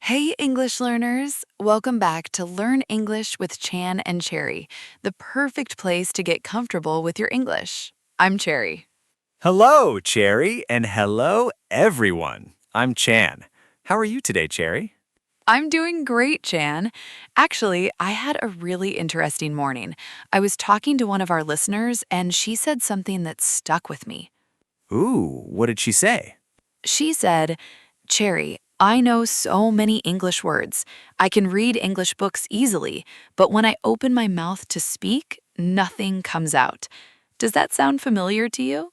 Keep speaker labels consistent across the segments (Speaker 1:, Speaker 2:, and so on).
Speaker 1: Hey, English learners! Welcome back to Learn English with Chan and Cherry, the perfect place to get comfortable with your English. I'm Cherry.
Speaker 2: Hello, Cherry, and hello, everyone. I'm Chan. How are you today, Cherry?
Speaker 1: I'm doing great, Chan. Actually, I had a really interesting morning. I was talking to one of our listeners, and she said something that stuck with me.
Speaker 2: Ooh, what did she say?
Speaker 1: She said, Cherry, I know so many English words. I can read English books easily, but when I open my mouth to speak, nothing comes out. Does that sound familiar to you?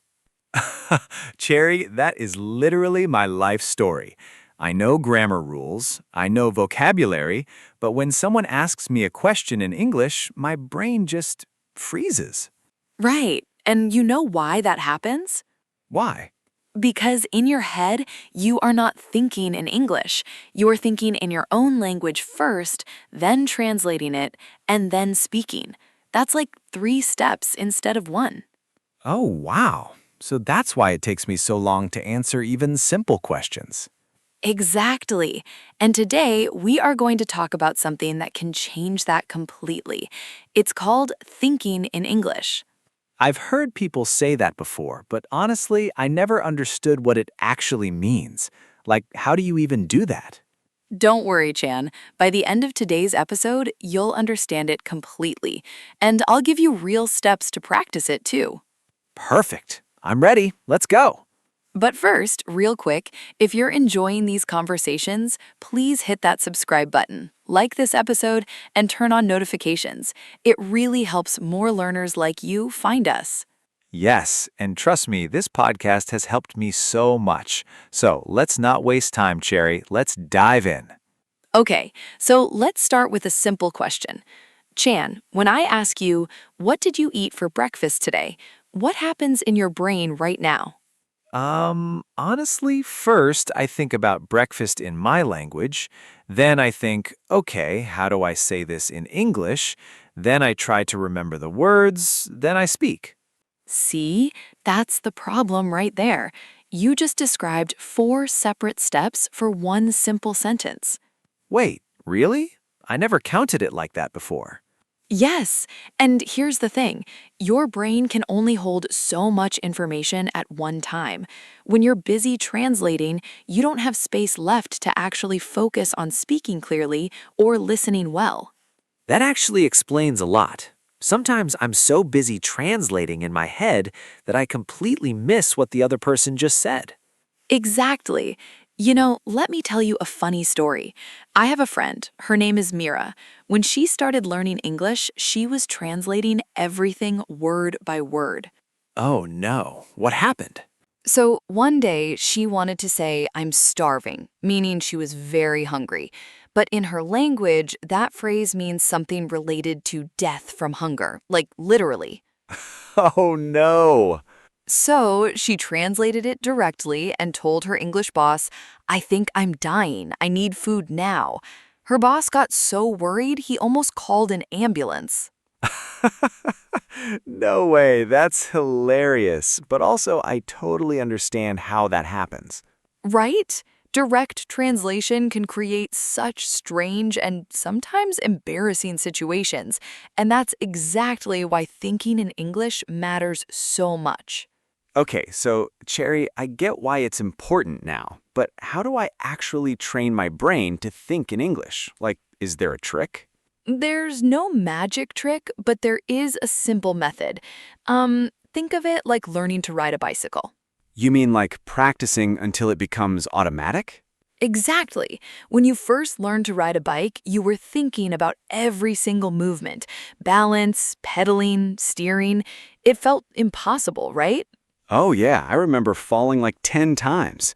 Speaker 2: Cherry, that is literally my life story. I know grammar rules, I know vocabulary, but when someone asks me a question in English, my brain just freezes.
Speaker 1: Right. And you know why that happens?
Speaker 2: Why?
Speaker 1: Because in your head, you are not thinking in English. You're thinking in your own language first, then translating it, and then speaking. That's like 3 steps instead of one.
Speaker 2: Oh, wow. So that's why it takes me so long to answer even simple questions.
Speaker 1: Exactly. And today, we are going to talk about something that can change that completely. It's called thinking in English.
Speaker 2: I've heard people say that before, but honestly, I never understood what it actually means. Like, how do you even do that?
Speaker 1: Don't worry, Chan. By the end of today's episode, you'll understand it completely. And I'll give you real steps to practice it too.
Speaker 2: Perfect. I'm ready. Let's go.
Speaker 1: But first, real quick, if you're enjoying these conversations, please hit that subscribe button, like this episode, and turn on notifications. It really helps more learners like you find us.
Speaker 2: Yes, and trust me, this podcast has helped me so much. So let's not waste time, Cherry. Let's dive in.
Speaker 1: Okay, so let's start with a simple question. Chan, when I ask you, what did you eat for breakfast today? What happens in your brain right now?
Speaker 2: Honestly, first I think about breakfast in my language. Then I think, okay, how do I say this in English? Then I try to remember the words. Then I speak.
Speaker 1: See, that's the problem right there. You just described 4 separate steps for one simple sentence.
Speaker 2: Wait, really? I never counted it like that before.
Speaker 1: Yes, and here's the thing. Your brain can only hold so much information at one time. When you're busy translating, you don't have space left to actually focus on speaking clearly or listening well.
Speaker 2: That actually explains a lot. Sometimes I'm so busy translating in my head that I completely miss what the other person just said.
Speaker 1: Exactly. Let me tell you a funny story. I have a friend. Her name is Mira. When she started learning English, she was translating everything word by word.
Speaker 2: Oh no, what happened?
Speaker 1: So one day she wanted to say, I'm starving, meaning she was very hungry. But in her language, that phrase means something related to death from hunger, like literally.
Speaker 2: Oh no.
Speaker 1: So she translated it directly and told her English boss, I think I'm dying. I need food now. Her boss got so worried he almost called an ambulance.
Speaker 2: No way, that's hilarious. But also, I totally understand how that happens.
Speaker 1: Right? Direct translation can create such strange and sometimes embarrassing situations, and that's exactly why thinking in English matters so much.
Speaker 2: Okay, so Cherry, I get why it's important now, but how do I actually train my brain to think in English? Like, is there a trick?
Speaker 1: There's no magic trick, but there is a simple method. Think of it like learning to ride a bicycle.
Speaker 2: You mean like practicing until it becomes automatic?
Speaker 1: Exactly. When you first learned to ride a bike, you were thinking about every single movement, balance, pedaling, steering. It felt impossible, right?
Speaker 2: Oh, yeah, I remember falling like 10 times.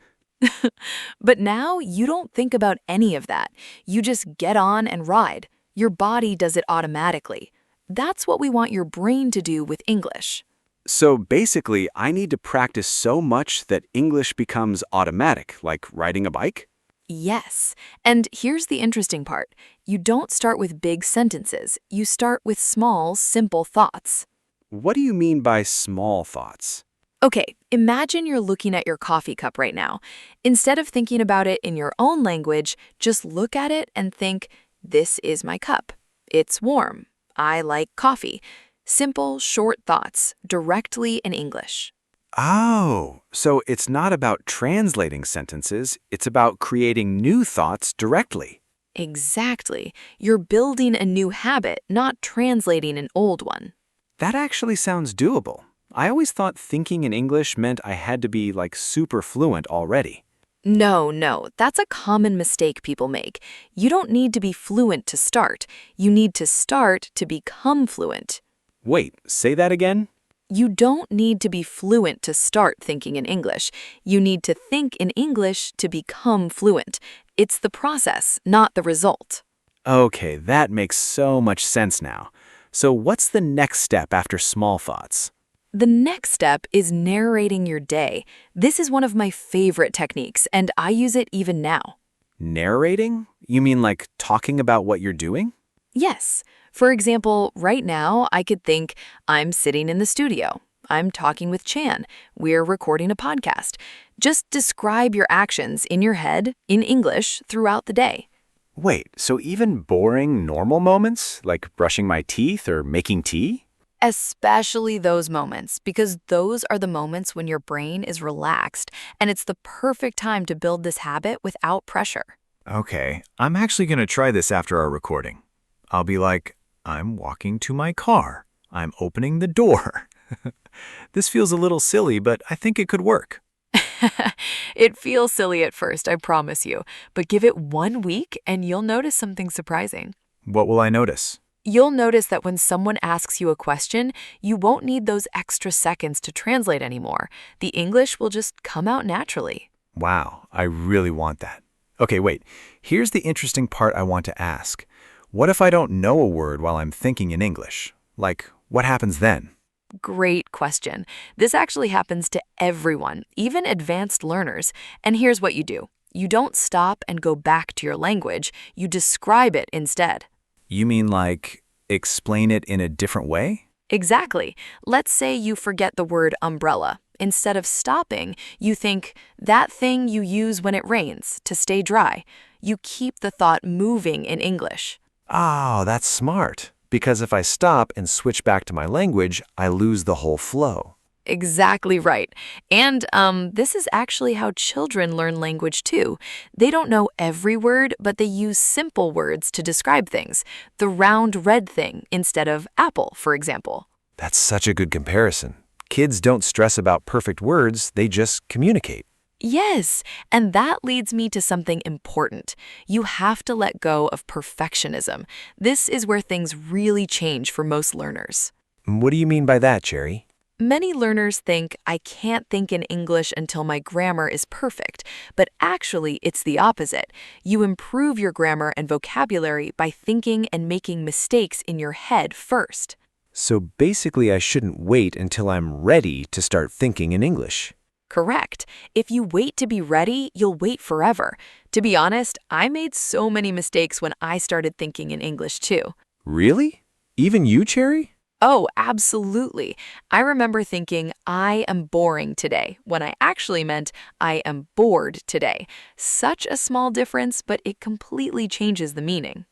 Speaker 1: But now you don't think about any of that. You just get on and ride. Your body does it automatically. That's what we want your brain to do with English.
Speaker 2: So basically, I need to practice so much that English becomes automatic, like riding a bike?
Speaker 1: Yes. And here's the interesting part. You don't start with big sentences. You start with small, simple thoughts.
Speaker 2: What do you mean by small thoughts?
Speaker 1: Okay, imagine you're looking at your coffee cup right now. Instead of thinking about it in your own language, just look at it and think, this is my cup. It's warm. I like coffee. Simple, short thoughts, directly in English.
Speaker 2: Oh, so it's not about translating sentences, it's about creating new thoughts directly.
Speaker 1: Exactly. You're building a new habit, not translating an old one.
Speaker 2: That actually sounds doable. I always thought thinking in English meant I had to be like super fluent already.
Speaker 1: No, that's a common mistake people make. You don't need to be fluent to start. You need to start to become fluent.
Speaker 2: Wait, say that again?
Speaker 1: You don't need to be fluent to start thinking in English. You need to think in English to become fluent. It's the process, not the result.
Speaker 2: Okay, that makes so much sense now. So what's the next step after small thoughts?
Speaker 1: The next step is narrating your day. This is one of my favorite techniques, and I use it even now.
Speaker 2: Narrating? You mean like talking about what you're doing?
Speaker 1: Yes. For example, right now, I could think, I'm sitting in the studio. I'm talking with Chan. We're recording a podcast. Just describe your actions in your head, in English, throughout the day.
Speaker 2: Wait, so even boring, normal moments, like brushing my teeth or making tea?
Speaker 1: Especially those moments, because those are the moments when your brain is relaxed, and it's the perfect time to build this habit without pressure.
Speaker 2: Okay, I'm actually going to try this after our recording. I'll be like, I'm walking to my car. I'm opening the door. This feels a little silly, but I think it could work.
Speaker 1: It feels silly at first, I promise you, but give it 1 week and you'll notice something surprising.
Speaker 2: What will I notice?
Speaker 1: You'll notice that when someone asks you a question, you won't need those extra seconds to translate anymore. The English will just come out naturally.
Speaker 2: Wow, I really want that. Okay, wait. Here's the interesting part I want to ask. What if I don't know a word while I'm thinking in English? Like, what happens then?
Speaker 1: Great question. This actually happens to everyone, even advanced learners. And here's what you do. You don't stop and go back to your language. You describe it instead.
Speaker 2: You mean like explain it in a different way?
Speaker 1: Exactly. Let's say you forget the word umbrella. Instead of stopping, you think, that thing you use when it rains to stay dry. You keep the thought moving in English.
Speaker 2: Oh, that's smart. Because if I stop and switch back to my language, I lose the whole flow.
Speaker 1: Exactly right. And this is actually how children learn language too. They don't know every word, but they use simple words to describe things. The round red thing instead of apple, for example.
Speaker 2: That's such a good comparison. Kids don't stress about perfect words, they just communicate.
Speaker 1: Yes, and that leads me to something important. You have to let go of perfectionism. This is where things really change for most learners.
Speaker 2: What do you mean by that, Cherry?
Speaker 1: Many learners think, I can't think in English until my grammar is perfect, but actually it's the opposite. You improve your grammar and vocabulary by thinking and making mistakes in your head first.
Speaker 2: So basically, I shouldn't wait until I'm ready to start thinking in English.
Speaker 1: Correct. If you wait to be ready, you'll wait forever. To be honest, I made so many mistakes when I started thinking in English too.
Speaker 2: Really? Even you, Cherry?
Speaker 1: Oh, absolutely. I remember thinking, I am boring today, when I actually meant, I am bored today. Such a small difference, but it completely changes the meaning.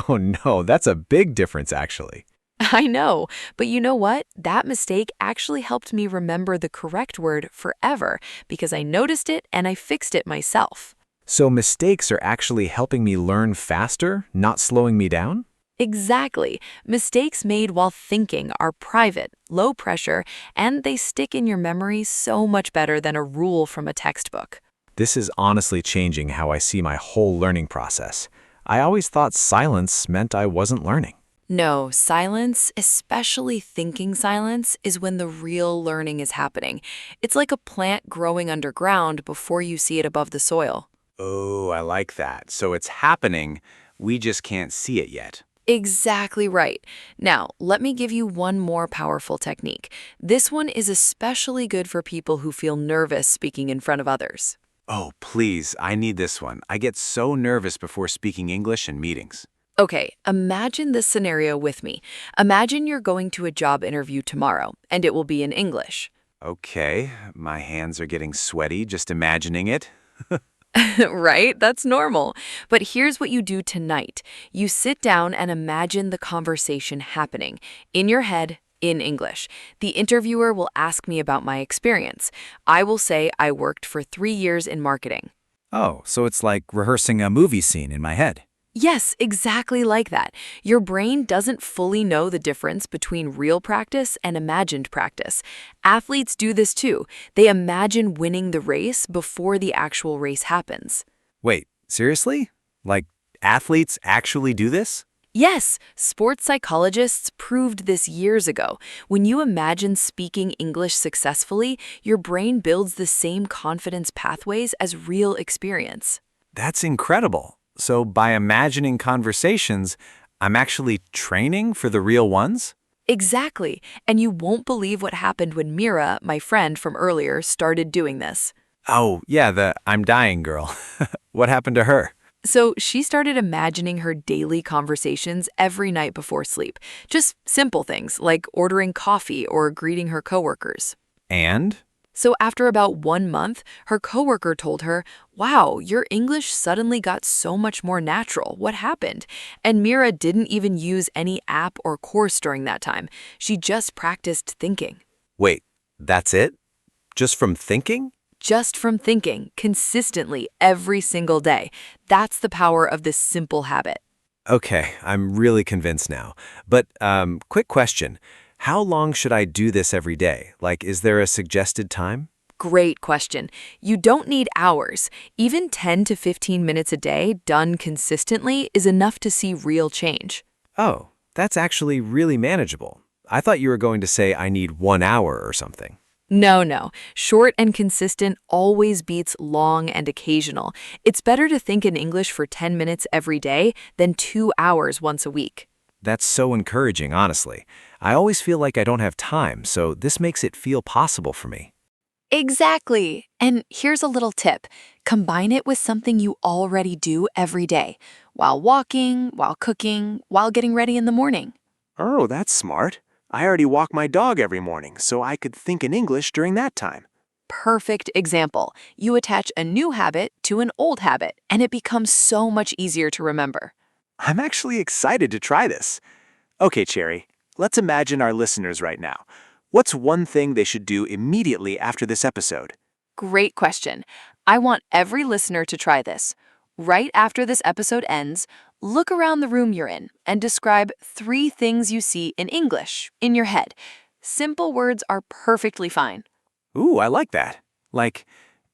Speaker 2: Oh no, that's a big difference, actually.
Speaker 1: I know, but you know what? That mistake actually helped me remember the correct word forever because I noticed it and I fixed it myself.
Speaker 2: So mistakes are actually helping me learn faster, not slowing me down?
Speaker 1: Exactly. Mistakes made while thinking are private, low pressure, and they stick in your memory so much better than a rule from a textbook.
Speaker 2: This is honestly changing how I see my whole learning process. I always thought silence meant I wasn't learning.
Speaker 1: No, silence, especially thinking silence, is when the real learning is happening. It's like a plant growing underground before you see it above the soil.
Speaker 2: Oh, I like that. So it's happening, we just can't see it yet.
Speaker 1: Exactly right. Now, let me give you one more powerful technique. This one is especially good for people who feel nervous speaking in front of others.
Speaker 2: Oh, please, I need this one. I get so nervous before speaking English in meetings.
Speaker 1: Okay, imagine this scenario with me. Imagine you're going to a job interview tomorrow, and it will be in English.
Speaker 2: Okay, my hands are getting sweaty just imagining it.
Speaker 1: Right? That's normal. But here's what you do tonight. You sit down and imagine the conversation happening in your head in English. The interviewer will ask me about my experience. I will say I worked for 3 years in marketing.
Speaker 2: Oh, so it's like rehearsing a movie scene in my head.
Speaker 1: Yes, exactly like that. Your brain doesn't fully know the difference between real practice and imagined practice. Athletes do this too. They imagine winning the race before the actual race happens.
Speaker 2: Wait, seriously? Like, athletes actually do this?
Speaker 1: Yes, sports psychologists proved this years ago. When you imagine speaking English successfully, your brain builds the same confidence pathways as real experience.
Speaker 2: That's incredible. So, by imagining conversations, I'm actually training for the real ones?
Speaker 1: Exactly. And you won't believe what happened when Mira, my friend from earlier, started doing this.
Speaker 2: Oh, yeah, the I'm dying girl. What happened to her?
Speaker 1: So she started imagining her daily conversations every night before sleep. Just simple things like ordering coffee or greeting her coworkers.
Speaker 2: And?
Speaker 1: So after about 1 month, her coworker told her, "Wow, your English suddenly got so much more natural. What happened?" And Mira didn't even use any app or course during that time. She just practiced thinking.
Speaker 2: Wait, that's it? Just from thinking?
Speaker 1: Just from thinking consistently every single day. That's the power of this simple habit.
Speaker 2: Okay, I'm really convinced now. But, quick question. How long should I do this every day? Like, is there a suggested time?
Speaker 1: Great question. You don't need hours. Even 10 to 15 minutes a day done consistently is enough to see real change.
Speaker 2: Oh, that's actually really manageable. I thought you were going to say I need 1 hour or something.
Speaker 1: No, no. Short and consistent always beats long and occasional. It's better to think in English for 10 minutes every day than 2 hours once a week.
Speaker 2: That's so encouraging, honestly. I always feel like I don't have time, so this makes it feel possible for me.
Speaker 1: Exactly. And here's a little tip. Combine it with something you already do every day, while walking, while cooking, while getting ready in the morning.
Speaker 3: Oh, that's smart. I already walk my dog every morning, so I could think in English during that time.
Speaker 1: Perfect example. You attach a new habit to an old habit, and it becomes so much easier to remember.
Speaker 3: I'm actually excited to try this. Okay, Cherry, let's imagine our listeners right now. What's one thing they should do immediately after this episode?
Speaker 1: Great question. I want every listener to try this. Right after this episode ends, look around the room you're in and describe 3 things you see in English in your head. Simple words are perfectly fine.
Speaker 3: Ooh, I like that. Like,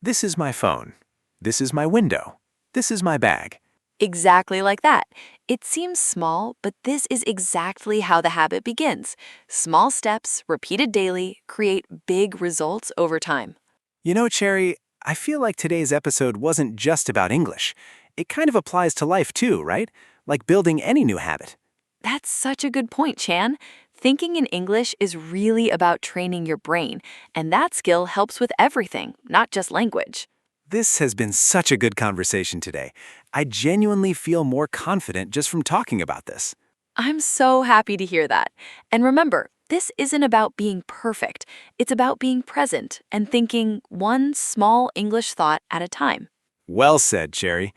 Speaker 3: this is my phone. This is my window. This is my bag.
Speaker 1: Exactly like that. It seems small, but this is exactly how the habit begins. Small steps, repeated daily, create big results over time.
Speaker 3: You know, Cherry, I feel like today's episode wasn't just about English. It kind of applies to life too, right? Like building any new habit.
Speaker 1: That's such a good point, Chan. Thinking in English is really about training your brain, and that skill helps with everything, not just language.
Speaker 3: This has been such a good conversation today. I genuinely feel more confident just from talking about this.
Speaker 1: I'm so happy to hear that. And remember, this isn't about being perfect. It's about being present and thinking one small English thought at a time.
Speaker 3: Well said, Cherry.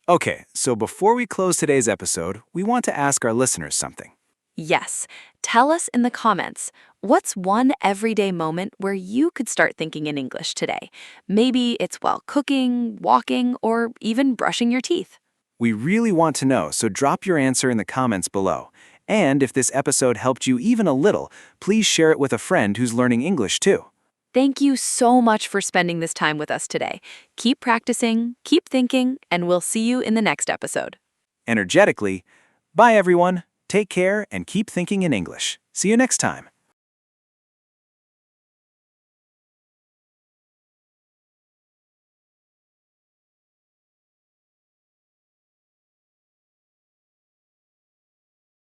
Speaker 3: Okay, so before we close today's episode, we want to ask our listeners something.
Speaker 1: Yes, tell us in the comments, what's one everyday moment where you could start thinking in English today? Maybe it's while cooking, walking, or even brushing your teeth.
Speaker 3: We really want to know, so drop your answer in the comments below. And if this episode helped you even a little, please share it with a friend who's learning English too.
Speaker 1: Thank you so much for spending this time with us today. Keep practicing, keep thinking, and we'll see you in the next episode.
Speaker 3: Energetically, bye everyone, take care, and keep thinking in English. See you next time.